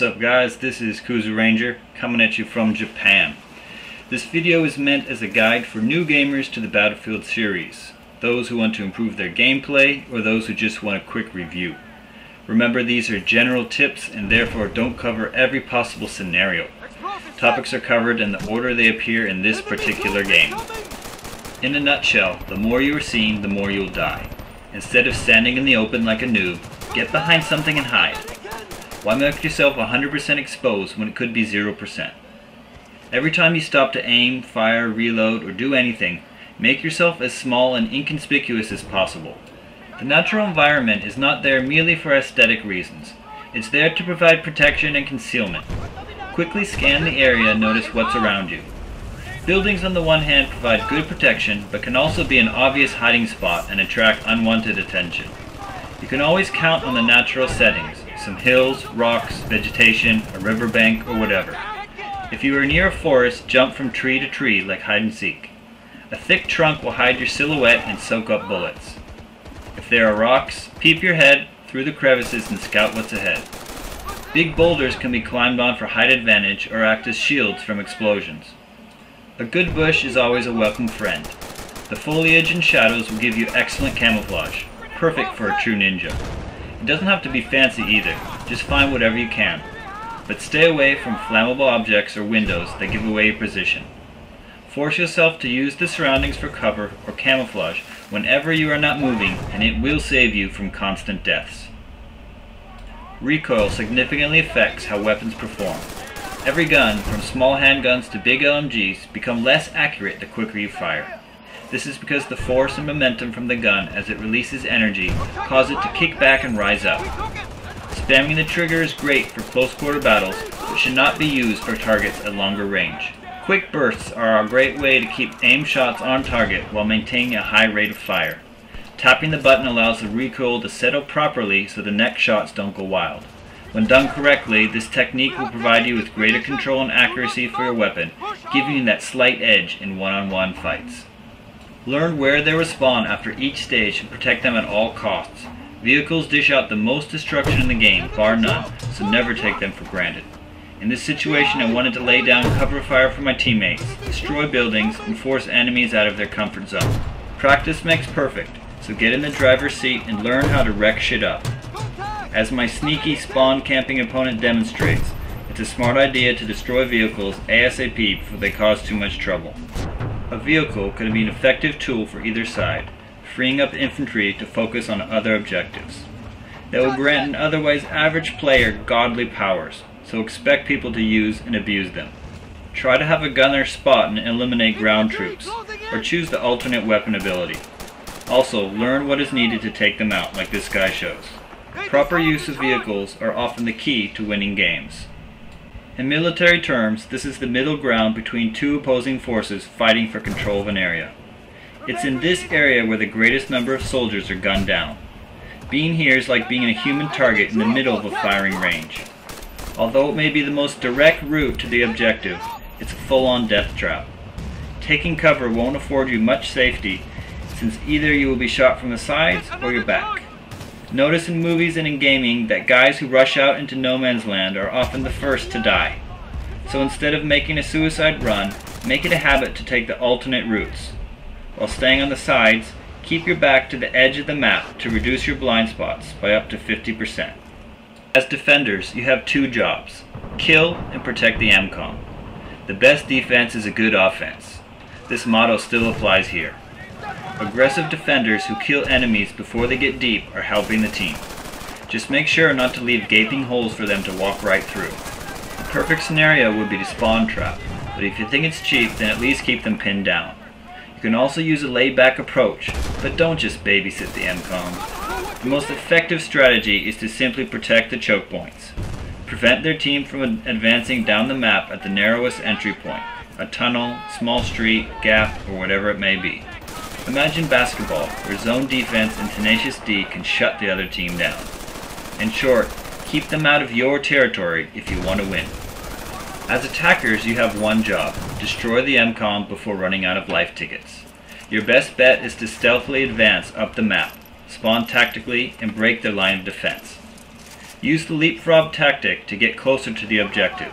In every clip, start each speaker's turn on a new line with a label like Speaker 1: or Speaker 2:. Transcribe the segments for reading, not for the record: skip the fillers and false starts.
Speaker 1: up guys, this is Kuzu Ranger coming at you from Japan. This video is meant as a guide for new gamers to the Battlefield series, those who want to improve their gameplay or those who just want a quick review. Remember, these are general tips and therefore don't cover every possible scenario. Topics are covered in the order they appear in this particular game. In a nutshell, the more you are seen, the more you'll die. Instead of standing in the open like a noob, get behind something and hide. Why make yourself 100% exposed when it could be 0%? Every time you stop to aim, fire, reload, or do anything, make yourself as small and inconspicuous as possible. The natural environment is not there merely for aesthetic reasons. It's there to provide protection and concealment. Quickly scan the area and notice what's around you. Buildings on the one hand provide good protection, but can also be an obvious hiding spot and attract unwanted attention. You can always count on the natural settings, some hills, rocks, vegetation, a riverbank, or whatever. If you are near a forest, jump from tree to tree like hide and seek. A thick trunk will hide your silhouette and soak up bullets. If there are rocks, peep your head through the crevices and scout what's ahead. Big boulders can be climbed on for height advantage or act as shields from explosions. A good bush is always a welcome friend. The foliage and shadows will give you excellent camouflage, perfect for a true ninja. It doesn't have to be fancy either, just find whatever you can. But stay away from flammable objects or windows that give away your position. Force yourself to use the surroundings for cover or camouflage whenever you are not moving, and it will save you from constant deaths. Recoil significantly affects how weapons perform. Every gun, from small handguns to big LMGs, become less accurate the quicker you fire. This is because the force and momentum from the gun as it releases energy cause it to kick back and rise up. Spamming the trigger is great for close quarter battles, but should not be used for targets at longer range. Quick bursts are a great way to keep aim shots on target while maintaining a high rate of fire. Tapping the button allows the recoil to settle properly so the next shots don't go wild. When done correctly, this technique will provide you with greater control and accuracy for your weapon, giving you that slight edge in one-on-one fights. Learn where they respawn after each stage and protect them at all costs. Vehicles dish out the most destruction in the game, bar none, so never take them for granted. In this situation, I wanted to lay down cover fire for my teammates, destroy buildings, and force enemies out of their comfort zone. Practice makes perfect, so get in the driver's seat and learn how to wreck shit up. As my sneaky spawn camping opponent demonstrates, it's a smart idea to destroy vehicles ASAP before they cause too much trouble. A vehicle can be an effective tool for either side, freeing up infantry to focus on other objectives. That will grant an otherwise average player godly powers, so expect people to use and abuse them. Try to have a gunner spot and eliminate ground troops, or choose the alternate weapon ability. Also, learn what is needed to take them out, like this guy shows. Proper use of vehicles are often the key to winning games. In military terms, this is the middle ground between two opposing forces fighting for control of an area. It's in this area where the greatest number of soldiers are gunned down. Being here is like being a human target in the middle of a firing range. Although it may be the most direct route to the objective, it's a full-on death trap. Taking cover won't afford you much safety, since either you will be shot from the sides or your back. Notice in movies and in gaming that guys who rush out into no man's land are often the first to die. So instead of making a suicide run, make it a habit to take the alternate routes. While staying on the sides, keep your back to the edge of the map to reduce your blind spots by up to 50%. As defenders, you have two jobs: kill and protect the MCOM. The best defense is a good offense. This motto still applies here. Aggressive defenders who kill enemies before they get deep are helping the team. Just make sure not to leave gaping holes for them to walk right through. The perfect scenario would be to spawn trap, but if you think it's cheap, then at least keep them pinned down. You can also use a laid-back approach, but don't just babysit the MCOM. The most effective strategy is to simply protect the choke points. Prevent their team from advancing down the map at the narrowest entry point, a tunnel, small street, gap, or whatever it may be. Imagine basketball, where zone defense and tenacious D can shut the other team down. In short, keep them out of your territory if you want to win. As attackers, you have one job: destroy the MCOM before running out of life tickets. Your best bet is to stealthily advance up the map, spawn tactically, and break their line of defense. Use the leapfrog tactic to get closer to the objective.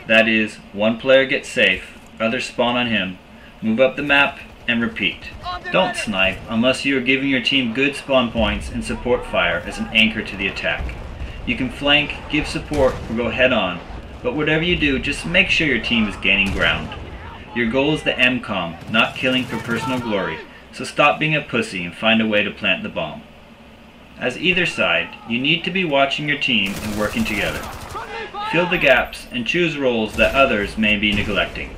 Speaker 1: That is, one player gets safe, others spawn on him, move up the map, and repeat. Don't snipe unless you are giving your team good spawn points and support fire as an anchor to the attack. You can flank, give support, or go head on, but whatever you do, just make sure your team is gaining ground. Your goal is the MCOM, not killing for personal glory, so stop being a pussy and find a way to plant the bomb. As either side, you need to be watching your team and working together. Fill the gaps and choose roles that others may be neglecting.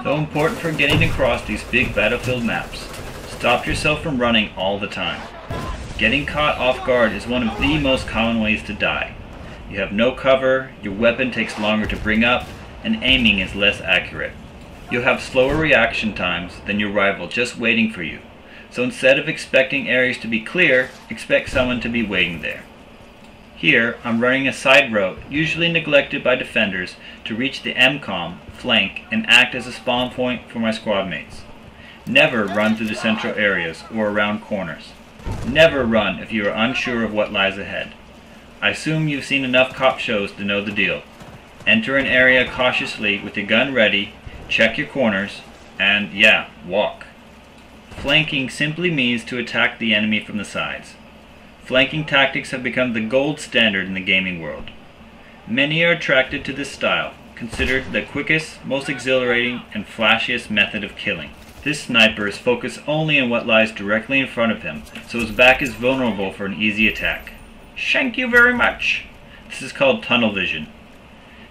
Speaker 1: Though important for getting across these big battlefield maps, stop yourself from running all the time. Getting caught off guard is one of the most common ways to die. You have no cover, your weapon takes longer to bring up, and aiming is less accurate. You'll have slower reaction times than your rival just waiting for you. So instead of expecting areas to be clear, expect someone to be waiting there. Here, I'm running a side route, usually neglected by defenders, to reach the MCOM, flank, and act as a spawn point for my squad mates. Never run through the central areas or around corners. Never run if you are unsure of what lies ahead. I assume you've seen enough cop shows to know the deal. Enter an area cautiously with your gun ready, check your corners, and yeah, walk. Flanking simply means to attack the enemy from the sides. Flanking tactics have become the gold standard in the gaming world. Many are attracted to this style, considered the quickest, most exhilarating, and flashiest method of killing. This sniper is focused only on what lies directly in front of him, so his back is vulnerable for an easy attack. Thank you very much. This is called tunnel vision.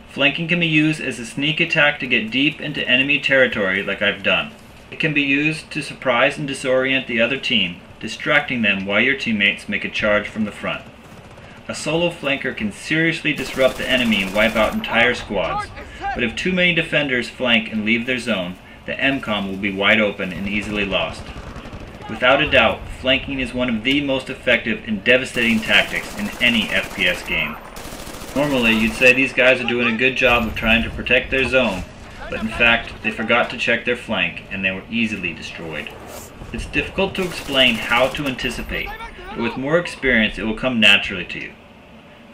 Speaker 1: Flanking can be used as a sneak attack to get deep into enemy territory like I've done. It can be used to surprise and disorient the other team, distracting them while your teammates make a charge from the front. A solo flanker can seriously disrupt the enemy and wipe out entire squads, but if too many defenders flank and leave their zone, the MCOM will be wide open and easily lost. Without a doubt, flanking is one of the most effective and devastating tactics in any FPS game. Normally, you'd say these guys are doing a good job of trying to protect their zone, but in fact, they forgot to check their flank and they were easily destroyed. It's difficult to explain how to anticipate, but with more experience it will come naturally to you.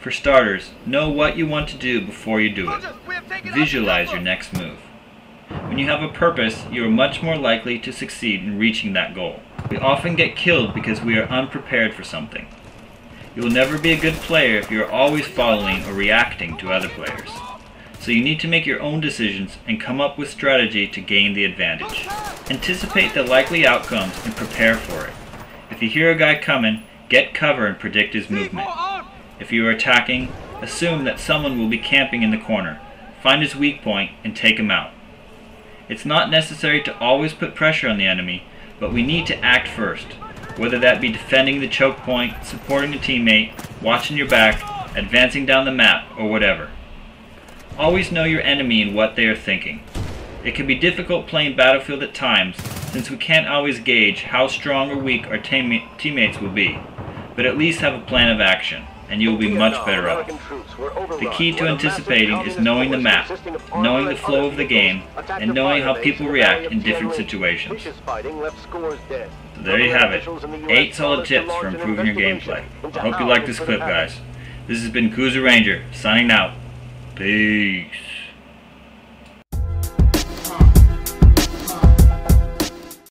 Speaker 1: For starters, know what you want to do before you do it. Visualize your next move. When you have a purpose, you are much more likely to succeed in reaching that goal. We often get killed because we are unprepared for something. You will never be a good player if you are always following or reacting to other players. So you need to make your own decisions and come up with strategy to gain the advantage. Anticipate the likely outcomes and prepare for it. If you hear a guy coming, get cover and predict his movement. If you are attacking, assume that someone will be camping in the corner. Find his weak point and take him out. It's not necessary to always put pressure on the enemy, but we need to act first, whether that be defending the choke point, supporting a teammate, watching your back, advancing down the map, or whatever. Always know your enemy and what they are thinking. It can be difficult playing Battlefield at times, since we can't always gauge how strong or weak our teammates will be, but at least have a plan of action, and you will be much better off. The key to anticipating is knowing the map, knowing the flow of the game, and knowing how people react in different situations. So there you have it, 8 solid tips for improving your gameplay. I hope you like this clip, guys. This has been Cruiser Ranger, signing out. Peace.